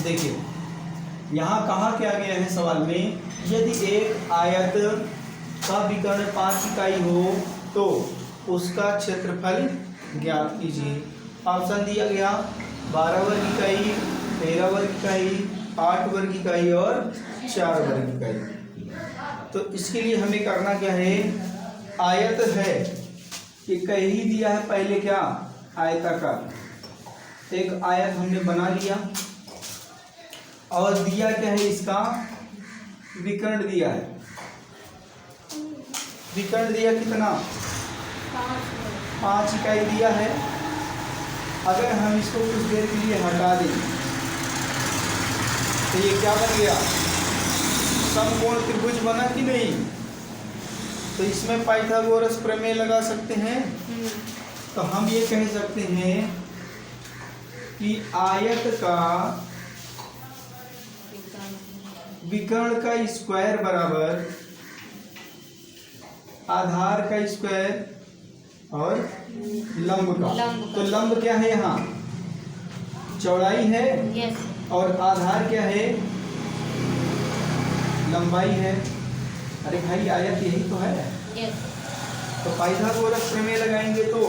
देखिए यहाँ कहा क्या गया है सवाल में, यदि एक आयत का विकर्ण 5 इकाई हो तो उसका क्षेत्रफल ज्ञात कीजिए। ऑप्शन दिया गया 12 वर्ग इकाई, 13 वर्ग इकाई, 8 वर्ग इकाई और 4 वर्ग इकाई। तो इसके लिए हमें करना क्या है, आयत है कि कहीं दिया है पहले क्या, आयताकार, एक आयत हमने बना लिया और दिया क्या है, इसका विकर्ण दिया है। विकर्ण दिया कितना, 5 इकाई दिया है। अगर हम इसको कुछ देर के लिए हटा दें तो ये क्या बन गया, समकोण त्रिभुज बना कि नहीं। तो इसमें पाइथागोरस प्रमेय लगा सकते हैं। तो हम ये कह सकते हैं कि आयत का विकर्ण का स्क्वायर बराबर आधार का स्क्वायर और लंब का। तो लंब क्या है, यहाँ चौड़ाई है। यस। और आधार क्या है, लंबाई है। अरे भाई आयत यही तो है। यस। तो पाइथागोरस प्रमेय लगाएंगे तो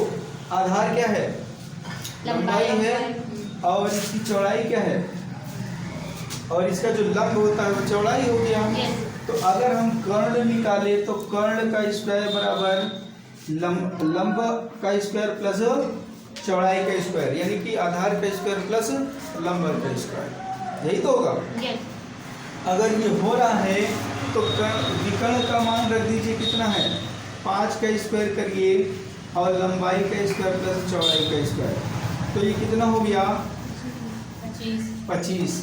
आधार क्या है, लंबाई है, और इसकी चौड़ाई क्या है, और इसका जो लंब होता है वो चौड़ाई हो गया। Yes. तो अगर हम कर्ण निकाले तो कर्ण का स्क्वायर बराबर लंब का स्क्वायर प्लस चौड़ाई का स्क्वायर, यानी कि आधार का स्क्वायर प्लस लंब का स्क्वायर, यही तो होगा। Yes. अगर ये हो रहा है तो विकर्ण का मान रख दीजिए, कितना है, 5 का स्क्वायर करिए और लंबाई का स्क्वायर प्लस चौड़ाई का स्क्वायर, तो ये कितना हो गया, 25।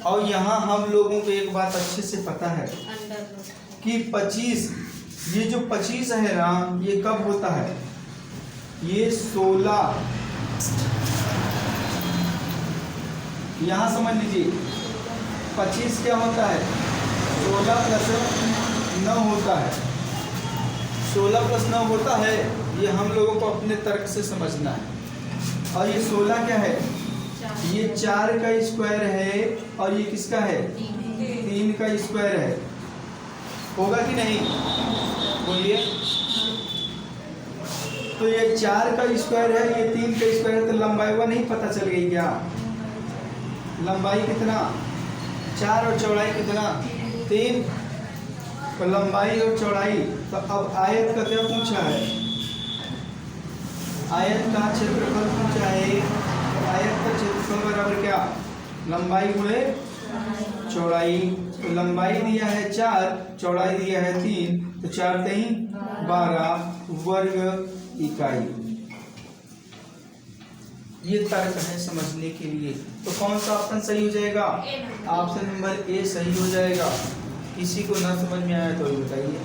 और यहाँ हम लोगों को एक बात अच्छे से पता है कि 25, ये जो 25 है ना, ये कब होता है, ये 16, यहाँ समझ लीजिए 25 क्या होता है, 16 प्लस 9 होता है। 16 प्लस 9 होता है, ये हम लोगों को अपने तर्क से समझना है। और ये 16 क्या है, ये 4 का स्क्वायर है और ये किसका है, 3 का स्क्वायर है, होगा कि नहीं, बोलिए। तो ये 4 का स्क्वायर है, ये 3 का स्क्वायर है, तो लंबाई वो नहीं पता चल गई क्या, लंबाई कितना 4 और चौड़ाई कितना 3, तो लंबाई और चौड़ाई। तो अब आयत का क्या पूछा है, आयत का क्षेत्रफल पूछा है। आयत का क्षेत्रफल बराबर क्या, लंबाई गुणे चौड़ाई। तो लंबाई दिया है 4, चौड़ाई दिया है 3, तो 4 3 12 वर्ग इकाई। ये तर्क है समझने के लिए। तो कौन सा ऑप्शन सही हो जाएगा, ऑप्शन नंबर ए सही हो जाएगा। किसी को ना समझ में आया तो ये बताइए।